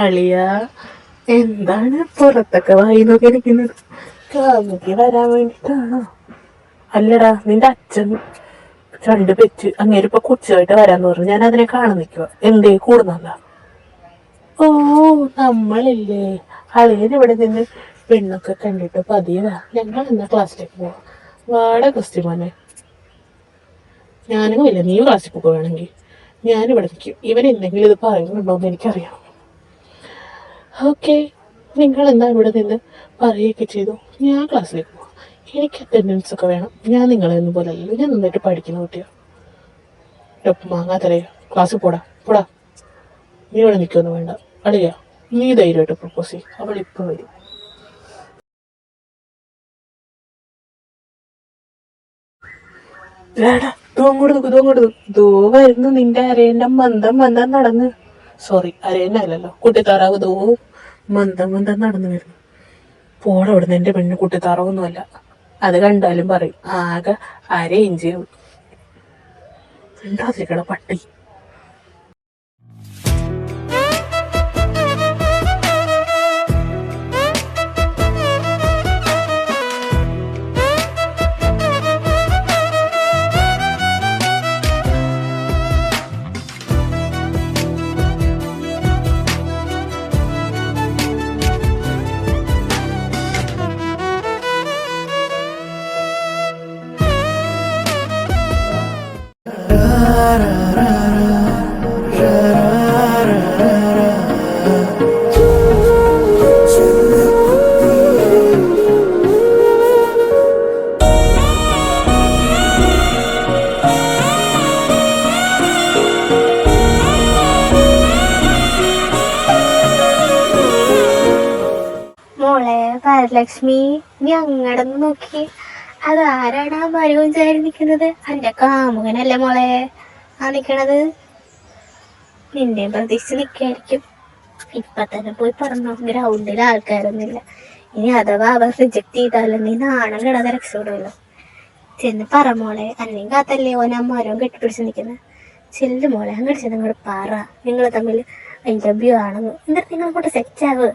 അളിയ എന്താണ് പുറത്തൊക്കെ വായി നോക്കി ഇരിക്കുന്നത്? കാമുകി വരാൻ വേണ്ടിട്ടാണോ? അല്ലടാ, നിന്റെ അച്ഛൻ രണ്ട് പെച്ച് അങ്ങേരിപ്പോ കൊച്ചുമായിട്ട് വരാന്ന് പറഞ്ഞു. ഞാൻ അതിനെ കാണാൻ നിൽക്കുക. എന്തേ കൂടുന്നല്ല? ഓ, നമ്മളില്ലേ അളിയൻ ഇവിടെ നിന്ന് പെണ്ണൊക്കെ കണ്ടിട്ട് പതിയെ വാ, ഞങ്ങൾ എന്നാ ക്ലാസ്സിലേക്ക് പോവാം. വാട ക്രിസ്ത്യമോനെ. ഞാനും ഇല്ല, നീ ക്ലാസ്സിൽ പോവുക വേണമെങ്കിൽ. ഞാനിവിടെ നിൽക്കും. ഇവൻ എന്തെങ്കിലും ഇത് പറയുന്നുണ്ടോ എന്ന് എനിക്കറിയാം. ഓക്കെ, നിങ്ങൾ എന്താ ഇവിടെ നിന്ന് പറയുകയൊക്കെ ചെയ്തു. ഞാൻ ക്ലാസ്സിലേക്ക് പോവാം. എനിക്ക് അറ്റൻഡൻസ് ഒക്കെ വേണം. ഞാൻ നിങ്ങളെ ഒന്നും പോലെ അല്ലല്ലോ, ഞാൻ നന്നായിട്ട് പഠിക്കുന്ന കുട്ടിയോ. മാങ്ങാത്തലയോ, ക്ലാസ്സിൽ പോടാ പോടാ. നീ ഇവിടെ നിൽക്കൊന്നും വേണ്ട. അളിയാ, നീ ധൈര്യമായിട്ട് പ്രപ്പോസ് ചെയ്യും. അവൾ ഇപ്പം വരും. വരുന്നു നിന്റെ അരേന്റെ മന്ദം മന്ദം നടന്ന്. സോറി, അരേനല്ലോ, കുട്ടിത്താറാവ് ദോ മന്ദം മന്ദം നടന്നു വരുന്നു. പോടവിടുന്ന്, എന്റെ പെണ്ണ് കുട്ടിത്താറാവൊന്നുമല്ല. അത് കണ്ടാലും പറയും ആകെ അര ഇഞ്ചേ ഉള്ളൂ. ഉണ്ടാതിരിക്കണ പട്ടി. മോളെ വരലക്ഷ്മി, നീ അങ്ങടെ നോക്കി. അത് ആരാണ് ആ മരവും ചേരി നിൽക്കുന്നത്? എന്റെ കാമുകനല്ലേ മോളെ ആ നിക്കണത്? നിന്നെ പ്രതീക്ഷിച്ച് നിക്കായിരിക്കും. ഇപ്പൊ തന്നെ പോയി പറഞ്ഞോ, ഗ്രൗണ്ടിൽ ആൾക്കാരൊന്നുമില്ല. ഇനി അഥവാ അവർ റിജക്ട് ചെയ്താലും നീ നാണം കിടാതെ രക്ഷപ്പെടുമല്ലോ. ചെന്ന് പറ മോളെ, അല്ലെങ്കിൽ കാത്തല്ലേ ഓൻ ആ മരവും കെട്ടിപ്പിടിച്ച് നിൽക്കുന്നത്. ചെല്ലു മോളെ, അങ്ങോട്ട് ചെന്ന് അങ്ങോട്ട് പറ നിങ്ങൾ തമ്മിൽ ഐ ലവ് യു ആണെന്ന്. എന്നിട്ട് നിങ്ങൾ അങ്ങോട്ട് സെറ്റ് ആവുക.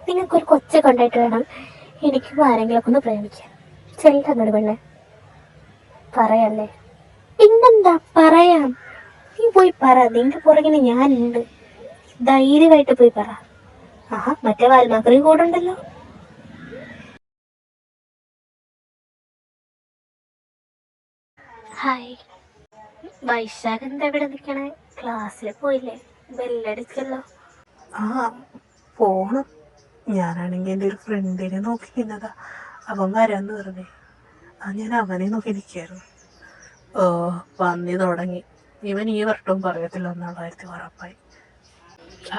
നിങ്ങൾക്കൊരു കൊച്ചൊക്കെ ഉണ്ടായിട്ട് വേണം എനിക്ക് ആരെങ്കിലൊക്കെ ഒന്ന് പ്രേമിക്കാൻ. ചെല്ലങ്ങോട്ട് പെണ്ണെ, പറയല്ലേ? പിന്നെന്താ, പറയാം. നീ പോയി പറ, നിന്റെ പുറകിന് ഞാനുണ്ട്. ധൈര്യമായിട്ട് പോയി പറ. ആഹാ, മറ്റേ വാൽമാക്രിയും കൂടെ ഉണ്ടല്ലോ. ഹായ്, വൈശാഖ് എന്താ ഇവിടെ നിൽക്കണേ? ക്ലാസ്സിൽ പോയില്ലേ? ബെല്ലടിച്ചല്ലോ. ആ, പോണം. ഞാനാണെങ്കിൽ എൻ്റെ ഒരു ഫ്രണ്ടിനെ നോക്കിക്കുന്നതാ. അവൻ വരാന്ന് പറഞ്ഞേ. ഞാൻ അവനെ നോക്കി നിൽക്കായിരുന്നു. ഓ, പന്നി തുടങ്ങി. ഇവൻ ഈ വട്ടവും പറയത്തില്ല എന്നുള്ള കാര്യത്തിൽ ഉറപ്പായി.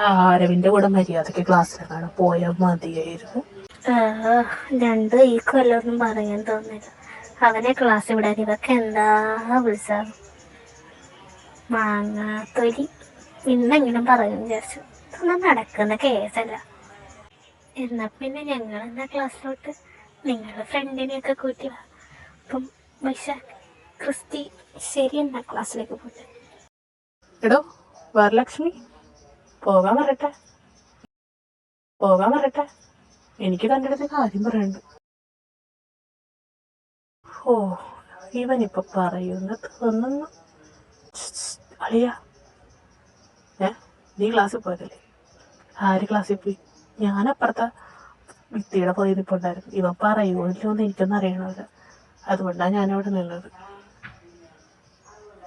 ആരവിൻ്റെ കൂടെ മര്യാദയ്ക്ക് ക്ലാസ്സിലെങ്ങാണ് പോയാൽ മതിയായിരുന്നു. രണ്ടും ഈ കൊല്ലമൊന്നും പറയാൻ തോന്നില്ല. അവനെ ക്ലാസ് വിടാൻ ഇവക്ക് എന്താ ഉത്സാഹം. മാങ്ങാത്തൊലി ഇന്നെങ്കിലും പറയുമെന്ന് വിചാരിച്ചു. ഇതൊന്നും നടക്കുന്ന കേസല്ല. എന്നാ പിന്നെ ഞങ്ങൾ എന്നാ ക്ലാസ്സിലോട്ട് നിങ്ങളുടെ ഫ്രണ്ടിനെയൊക്കെ കൂട്ടി വാ. അപ്പം വൈശാഖ്, ക്രിസ്റ്റി, ശരി എന്നാ ക്ലാസ്സിലേക്ക് പോട്ടെ. എടോ വരലക്ഷ്മി, പോകാൻ പറയട്ടെ, പോകാൻ പറയട്ടെ. എനിക്ക് തൻ്റെ അടുത്ത് കാര്യം പറയാനുണ്ട്. ഓ, ഇവനിപ്പൊ പറയുന്ന തോന്നുന്നു. അളിയ, നീ ക്ലാസ്സിൽ പോയതല്ലേ? ആര് ക്ലാസ്സിൽ പോയി? ഞാനപ്പുറത്തെ ഭിത്തിയുടെ പോയി നിൽപ്പുണ്ടായിരുന്നു. ഇവൻ പറയുമോ ഇല്ലോ എന്ന് എനിക്കൊന്നും അറിയണമല്ല. അതുകൊണ്ടാണ് ഞാനവിടെ നിന്നത്.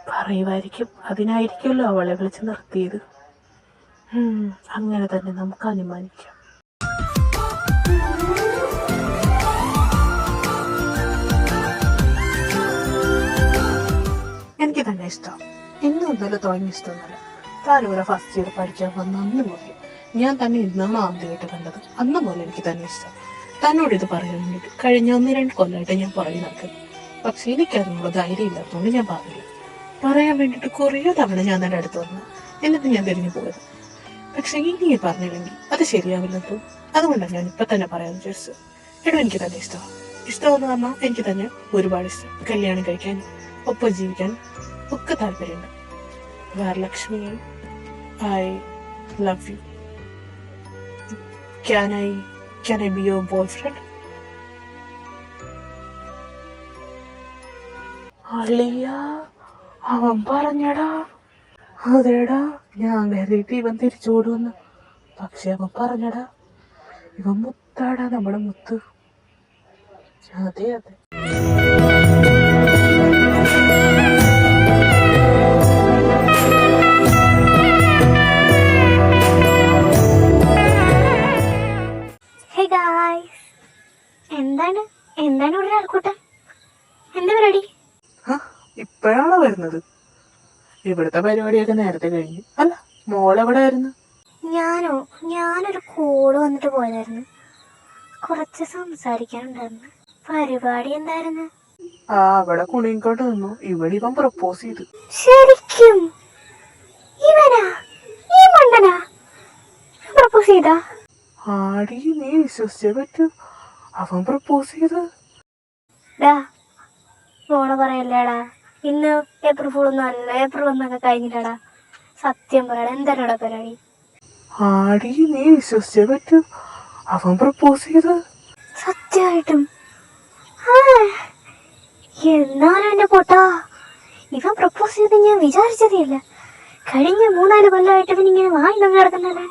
പറയുമായിരിക്കും, അതിനായിരിക്കുമല്ലോ അവളെ വിളിച്ച് നിർത്തിയത്. അങ്ങനെ തന്നെ നമുക്ക് അനുമാനിക്കാം. എനിക്ക് തന്നെ ഇഷ്ടം. ഇന്നൊന്നല്ല തുടങ്ങിയ ഇഷ്ടമൊന്നുമല്ല. താനിവിടെ ഫസ്റ്റ് ഇയർ പഠിക്കാൻ വന്ന അന്ന് മുതൽ ഞാൻ തന്നെ ഇന്നാണ് ആദ്യമായിട്ട് കണ്ടത്. അന്ന് പോലെ എനിക്ക് തന്നെ ഇഷ്ടം. തന്നോട് ഇത് പറയാൻ വേണ്ടിയിട്ട് കഴിഞ്ഞ 1-2 കൊല്ലമായിട്ട് ഞാൻ പറയും നടക്കുന്നത്. പക്ഷെ എനിക്കതിനുള്ള ധൈര്യം ഇല്ലാത്തതുകൊണ്ട് ഞാൻ പറഞ്ഞില്ല. പറയാൻ വേണ്ടിയിട്ട് കുറേ തവണ ഞാൻ തന്നെ അടുത്ത് വന്നു, എന്നിട്ട് ഞാൻ തിരിഞ്ഞു പോയത്. പക്ഷെ ഇനി പറഞ്ഞില്ലെങ്കിൽ അത് ശരിയാവില്ലല്ലോ. അതുകൊണ്ടാണ് ഞാൻ ഇപ്പൊ തന്നെ പറയാമെന്ന് വിചാരിച്ചത്. എടോ, എനിക്ക് തന്നെ ഇഷ്ടമാണ്. ഇഷ്ടമെന്ന് പറഞ്ഞാൽ എനിക്ക് തന്നെ ഒരുപാട് ഇഷ്ടം. കല്യാണം കഴിക്കാനും ഒപ്പം ജീവിക്കാനും ഒക്കെ താല്പര്യമുണ്ട്. Varalakshmi, I love you. Can I can I be your boyfriend? അളിയ അവൻ പറഞ്ഞടാ. അതേടാ, ഞാൻ കരുതിയിട്ട് ഇവൻ തിരിച്ചോടുവന്ന്. പക്ഷെ അവൻ പറഞ്ഞടാ, ഇവൻ മുത്താടാ, നമ്മുടെ മുത്ത്. അതെ അതെ. ഹേ ഗായ്സ്, എന്താണ് എന്താണ് ഇവിടെ ആൾക്കൂട്ടം? എന്താ പരിപാടി? ഇപ്പോഴാണോ വരുന്നത്? ഇവിടുത്തെ പരിപാടിയൊക്കെ നേരത്തെ കഴിഞ്ഞു. അല്ല, മോളെവിടെ ആയിരുന്നു? ഞാനൊരു കോള് വന്നിട്ട് പോയതായിരുന്നു. കുറച്ച് സംസാരിക്കാനുണ്ടായിരുന്നു. പരിപാടി എന്തായിരുന്നു? അവിടെ കുണിക്കോട്ട് നിന്നു. ഇവിടെ ഇവൻ പ്രപ്പോസ് ചെയ്തു. ശരിക്കും? ഇവനാ? ഈ മണ്ടനാ പ്രപ്പോസ് ചെയ്താ? ആടി, നീ വിശ്വസിച്ചേ പറ്റൂ. അവൻ പ്രപ്പോസ് ചെയ്ത്. മോളെ പറയല്ലേടാ, ഇന്ന് ഏപ്രിൽ ഫുള്ളൊന്നും അല്ല. ഏപ്രിൽ 1 കഴിഞ്ഞില്ലടാ. സത്യം പറയടാ, എന്താടാ പരിപാടി? ആടി, നീ വിശ്വസിച്ചേ പറ്റൂ. അവൻ പ്രപ്പോസ് ചെയ്ത്. സത്യമായിട്ടും? എന്നാലും എന്റെ പൊട്ടാ, ഇവൻ പ്രപ്പോസ് ചെയ്ത് ഞാൻ വിചാരിച്ചതേ ഇല്ല. കഴിഞ്ഞ 3-4 കൊല്ലമായിട്ട് ഇവനിങ്ങനെ വായിലൊന്നും കിടക്കുന്നല്ലേ.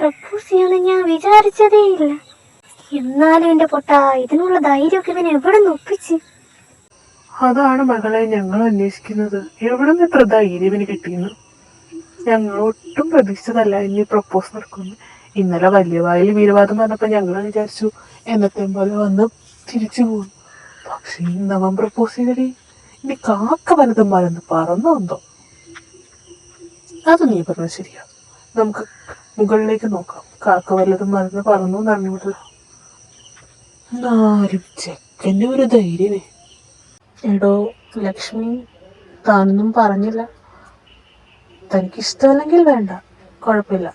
പ്രപ്പോസ് ചെയ്യുമെന്ന് ഞാൻ വിചാരിച്ചതേ ഇല്ല. എന്നാലും എന്റെ പൊട്ടാ, ഇതിനുള്ള ധൈര്യമൊക്കെ ഇവൻ എവിടെ നിന്ന് ഒപ്പിച്ച്? അതാണ് മകളെ ഞങ്ങൾ അന്വേഷിക്കുന്നത്. എവിടെ നിന്ന് ഇത്ര ധൈര്യം ഇവന് കിട്ടിയെന്ന്. ഞങ്ങൾ ഒട്ടും പ്രതീക്ഷിച്ചതല്ല ഇനി പ്രപ്പോസ് നടക്കുന്നു. ഇന്നലെ വലിയ വായിൽ വീരവാദം പറഞ്ഞപ്പോൾ ഞങ്ങൾ വിചാരിച്ചു എന്നത്തെ പോലെ വന്ന് തിരിച്ചു പോകും. പക്ഷെ ഇന്ന് അവൻ പ്രപ്പോസ് ചെയ്തടി. ഇനി കാക്ക വലതും മലന്ന് പറന്നോ എന്തോ. അത് നീ പറഞ്ഞ ശരിയാ. നമുക്ക് മുകളിലേക്ക് നോക്കാം. കാക്ക വല്ലതും മലന്ന് പറന്നു എന്നറിഞ്ഞിട്ടില്ല. എന്നാലും ചെക്കൻ്റെ ഒരു ധൈര്യമേ. എടോ ലക്ഷ്മി, താനൊന്നും പറഞ്ഞില്ല. തനിക്കിഷ്ടമല്ലെങ്കിൽ വേണ്ട, കുഴപ്പമില്ല.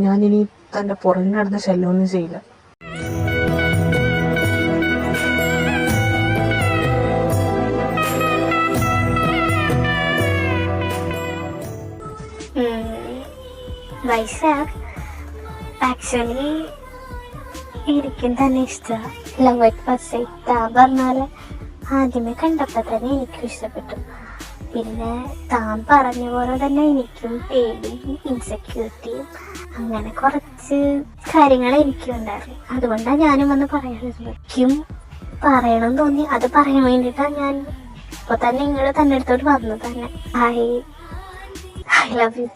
ഞാനിനി തൻ്റെ പുറകിൽ നടന്ന ശല്യമൊന്നും ചെയ്യില്ല. വൈശാഖ്, ആക്ച്വലി എനിക്കും തന്നെ ഇഷ്ടമാണ്. Love at first sight. താൻ പറഞ്ഞാൽ ആദ്യമേ കണ്ടപ്പോൾ തന്നെ എനിക്കും ഇഷ്ടപ്പെട്ടു. പിന്നെ താൻ പറഞ്ഞ പോലെ തന്നെ എനിക്കും പേടിയും ഇൻസെക്യൂരിറ്റിയും അങ്ങനെ കുറച്ച് കാര്യങ്ങൾ എനിക്കും ഉണ്ടായിരുന്നു. അതുകൊണ്ടാണ് ഞാനും വന്ന് പറയാറുള്ളത്. എനിക്കും പറയണം തോന്നി. അത് പറയാൻ വേണ്ടിയിട്ടാണ് ഞാൻ ഇപ്പോൾ തന്നെ നിങ്ങൾ തന്നെ അടുത്തോട്ട് വന്നു തന്നെ. I love you.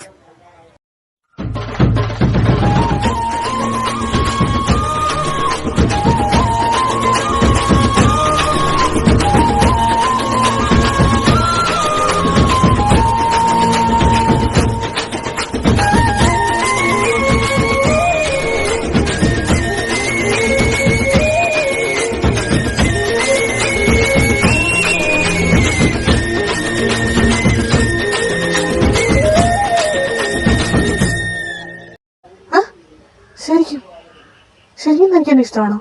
ശരിക്കും തനിക്കെന്നെ ഇഷ്ടമാണോ?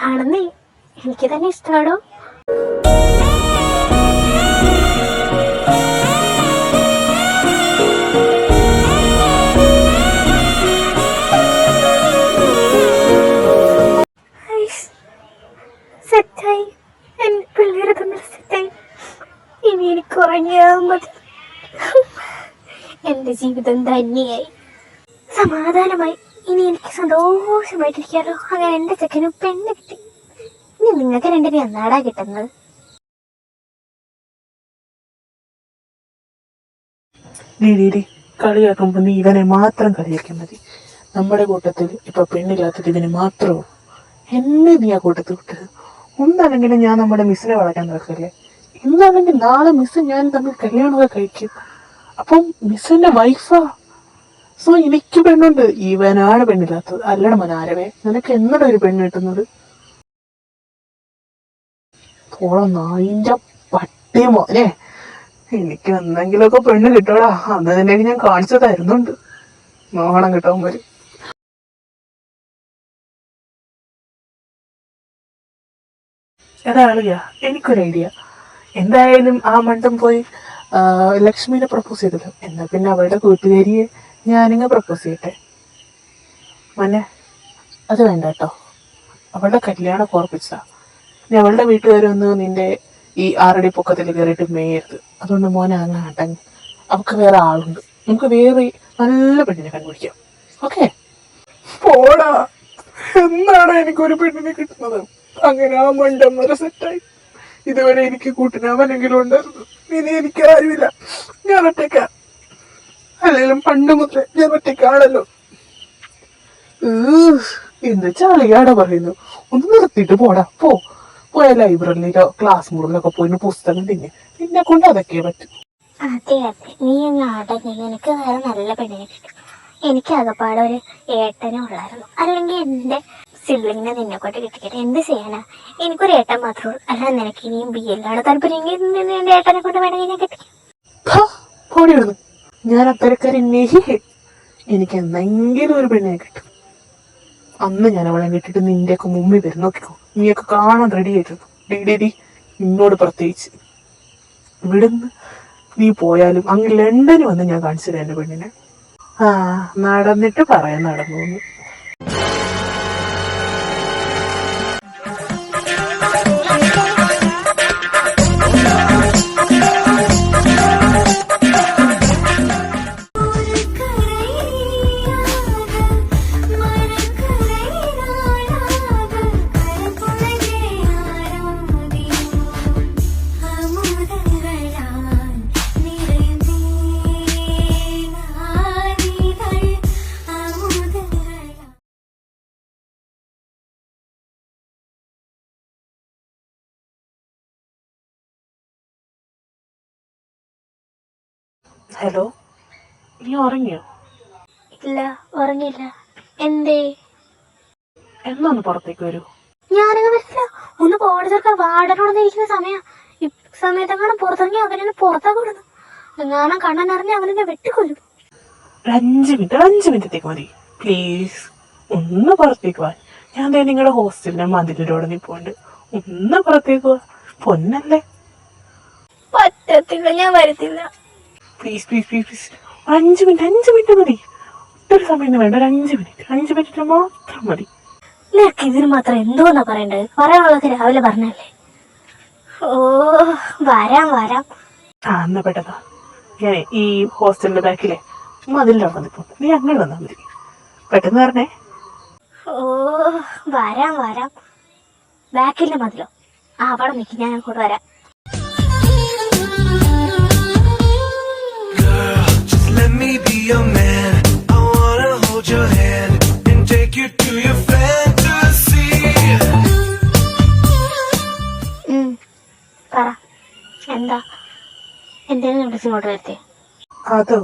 ആണെന്നേ, എനിക്ക് തന്നെ ഇഷ്ടമാണോ? സെറ്റായി. എൻ്റെ പിള്ളേരെ തമ്മിൽ സെറ്റായി. ഇനി എനിക്ക് ഉറങ്ങിയാൽ മതി. എൻ്റെ ജീവിതം ധന്യയായി, സമാധാനമായി. ഇനി എനിക്ക് സന്തോഷമായിട്ടിരിക്കാലോ. അങ്ങനെ എൻ്റെ ചെക്കനും പെണ്ണ് കിട്ടി. ഇനി നിങ്ങൾക്ക് രണ്ടിനും എന്നാടാ കിട്ടുന്നത്? കളിയാക്കുമ്പോ നീ ഇവനെ മാത്രം കളിയാക്കാൻ മതി. നമ്മുടെ കൂട്ടത്തിൽ ഇപ്പൊ പെണ്ണില്ലാത്തത് ഇവന് മാത്രമേ. എന്നെ നീ ആ കൂട്ടത്തിൽ വിട്ടത്. ഒന്നല്ലെങ്കിലും ഞാൻ നമ്മുടെ മിസ്സിനെ വളയ്ക്കാൻ നടക്കല്ലേ. ഇന്നല്ലെങ്കിൽ നാളെ മിസ് ഞാൻ തമ്മിൽ കല്യാണമൊക്കെ കഴിക്കും. അപ്പം മിസ്സിന്റെ വൈഫാ. സോ എനിക്ക് പെണ്ണുണ്ട്. ഇവനാണ് പെണ്ണില്ലാത്തത്. അല്ലട മനാരവേ, നിനക്ക് എന്നോട് ഒരു പെണ്ണ് കിട്ടുന്നത്? നായിന്റെ പട്ടി മോനെ, എനിക്ക് എന്തെങ്കിലുമൊക്കെ പെണ്ണ് കിട്ടോടാ. അന്ന് തന്നെ ഞാൻ കാണിച്ചു തരുന്നുണ്ട്. നോക്കണം കിട്ടാൻ വരും. എടാളിയാ, എനിക്കൊരു ഐഡിയ. എന്തായാലും ആ മണ്ടം പോയി ലക്ഷ്മിനെ പ്രപ്പോസ് ചെയ്തല്ലോ. എന്നാ പിന്നെ അവളുടെ കൂട്ടുകാരിയെ ഞാനിങ്ങ് പ്രപ്പോസ് ചെയ്യട്ടെ. മോനെ, അത് വേണ്ട കേട്ടോ. അവളുടെ കല്യാണം ഓർപ്പിച്ച ഇനി അവളുടെ വീട്ടുകാരൊന്ന് നിന്റെ ഈ 6 അടി പൊക്കത്തിൽ കയറിയിട്ട് മേയരുത്. അതുകൊണ്ട് മോനെ അങ്ങ് അടങ്ങി. അവൾക്ക് വേറെ ആളുണ്ട്. നമുക്ക് വേറെ നല്ല പെണ്ണിനെ കണ്ടുപിടിക്കാം. ഓക്കെ? പോടാ, എന്നാണ് എനിക്കൊരു പെണ്ണിനെ കിട്ടുന്നത്? അങ്ങനെ ആ മണ്ടന്മാര സെറ്റായി. ഇതുവരെ എനിക്ക് കൂട്ടിനവനെങ്കിലും ഉണ്ടായിരുന്നു. ഇനി എനിക്ക് ആരുമില്ല. ഞാൻ ഒറ്റയ്ക്ക. അല്ലെങ്കിലും പണ്ട് മുതലേ ഞാൻ ഒറ്റയ്ക്കാണല്ലോ. എന്ത് ചളിയാടാ പറയുന്നു. ഒന്ന് നിർത്തിയിട്ട് പോടാ. പോയ ലൈബ്രറിയിലോ ക്ലാസ് മുറിയിലൊക്കെ പോയി പുസ്തകം നിന്നെ കൊണ്ട് അതൊക്കെ പറ്റും. അതെ അതെ, നീ അങ്ങ് അടങ്ങി. എനിക്ക് വേറെ നല്ല പെണ്ണിനെ കിട്ടും. എനിക്ക് അകപ്പാടെ ഒരു ഏട്ടനെ ഉള്ളായിരുന്നു. അല്ലെങ്കിൽ എൻ്റെ സിബ്ലിങ്ങിനെ നിന്നെ കൊണ്ട് കിട്ടിക്കട്ടെ. എന്ത് ചെയ്യാനാ? എനിക്കൊരു ഏട്ടൻ മാത്രമേ ഉള്ളൂ. അല്ല, നിനക്ക് ഇനിയും BL താല്പര്യമെങ്കിൽ എൻ്റെ ഏട്ടനെ കൊണ്ട് വേണമെങ്കിൽ ഞാൻ കിട്ടിക്കാം. പോടിയിരുന്നു. ഞാൻ അത്തരക്കാരി എനിക്ക് എന്തെങ്കിലും ഒരു പെണ്ണിനെ കിട്ടും. അന്ന് ഞാൻ അവളെ കിട്ടിട്ട് നിന്റെയൊക്കെ മുമ്പിൽ വരും. നോക്കിക്കോ, നീയൊക്കെ കാണാൻ റെഡി ആയിട്ടുണ്ട്. ഡി നിന്നോട് പ്രത്യേകിച്ച്. ഇവിടുന്ന് നീ പോയാലും അങ്ങ് ലണ്ടന് വന്ന് ഞാൻ കാണിച്ചു തരാം എൻ്റെ പെണ്ണിനെ. നടന്നിട്ട് പറയാൻ നടന്നു. ഹലോ, നീ ഉറങ്ങിയോ? ഇല്ല, ഉറങ്ങിയില്ല. എന്തേ? എന്നൊന്ന് പുറത്തേക്ക് വരൂ. ഞാനങ്ങ് വരില്ല. ഒന്ന് പോകണ ചേർക്കാൻ വാർഡനോട് ഇരിക്കുന്ന ഈ സമയത്തെങ്ങാനും പുറത്തിറങ്ങി അവനെ പുറത്താക്കി വിടുന്നു. എങ്ങാനും കണ്ണനറിഞ്ഞ് അവനെ വെട്ടിക്കൊല്ലും. 5 മിനിറ്റത്തേക്ക് മതി പ്ലീസ്. ഒന്ന് പുറത്തേക്ക് പോവാൻ. ഞാൻ നിങ്ങളുടെ ഹോസ്റ്റലിന്റെ മതിലിലൂടെ നിൽപ്പുണ്ട്. ഒന്ന് പുറത്തേക്ക് പോവാ. പൊന്നല്ലേ? പറ്റത്തില്ല, ഞാൻ വരത്തില്ല. Please please please please. 5 minute മതി. ഒട്ടൊരു സമയം വേണ്ട. ഒരു 5 മിനിറ്റ് മാത്രം മതി. നിനക്ക് ഇതിന് മാത്രം എന്തോന്നാ പറയേണ്ടത്? പറയാനുള്ളത് രാവിലെ പറഞ്ഞല്ലേ. ഓ, വരാം. എന്നാ പെട്ടെന്നാ. ഞാൻ ഈ ഹോസ്റ്റലിന്റെ ബാക്കിലെ മതിലിന്റെ അവിടെ നിൽപ്പുണ്ട്. നീ അങ്ങനെ വന്നാൽ മതി. പെട്ടെന്ന് പറഞ്ഞേ. ഓ, വരാം. ബാക്കിലെ മതിലോ? അവിടെ നിൽക്കി, ഞാൻ അങ്ങോട്ട് വരാം. Let me be your man. I wanna hold your hand and take you to your fantasy. പറ, എന്താ? എന്തെങ്കിലും വിളിച്ച് ഇങ്ങോട്ട് വരുത്തേ? അതോ,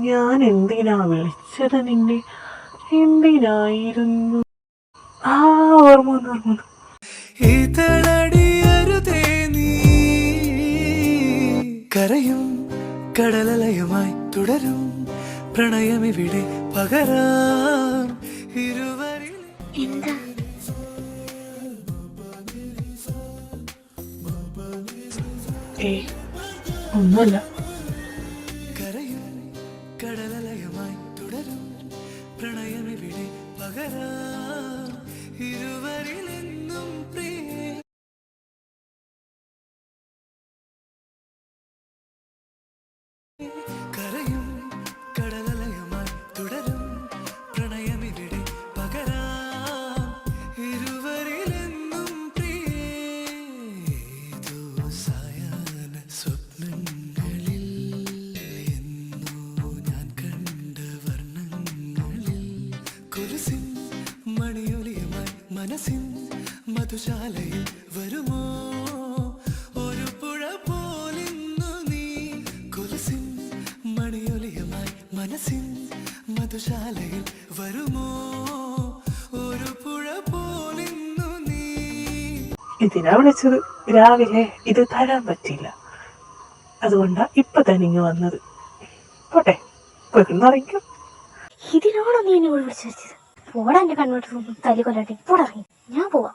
ഞാൻ എന്തിനാ വിളിച്ചത് നിന്നെ? എന്തിനായിരുന്നു? ഓർമ്മ വന്നു. ഇതളടിയരുതേ നീ, കരയും കടലലയമായി തുടരും പ്രണയമിവിടെ പകരാം ഇരുവരിൽ. എന്താ? ഒന്നുമല്ല. കരയും കടലലയമായി തുടരും പ്രണയമിവിടെ പകരാം ഇരുവരിലെന്നും പ്രിയേ. കരയും കടലലയമായി തുടരും പ്രണയമിവിടെ പകരാം ഇരുവരിലെന്നും പ്രിയേ. സായാഹ്ന സ്വപ്നങ്ങളിൽ എന്നോ ഞാൻ കണ്ട വർണ്ണങ്ങളിൽ കൊലുസിൻ മണിയൊലിയുമായി മനസ്സിൻ മധുശാലയിൽ വരുമോ ഒരു പുഴ പോലിന്നു നീ. കൊലുസിൻ മണിയൊലിയുമായി മനസ്സിൻ മധുശാലയിൽ വരുമോ ഒരു പുഴ പോലിന്നു നീ. ഇതിനാ വിളിച്ചത്. രാവിലെ ഇത് തരാൻ പറ്റിയില്ല. അതുകൊണ്ടാ ഇപ്പൊ തന്നെ ഇങ്ങ് വന്നത്. പോട്ടെ, പോയിക്കൊണ്ടിറങ്ങിക്കോ. ഇതിനാണോ നീ എന്നെ വിളിച്ചു വെച്ചത്? ഓടാ, എന്റെ കണ്ണോട്ട് തല്ലി കൊല്ലാട്ടി. ഇപ്പോൾ ഇറങ്ങി, ഞാൻ പോവാം.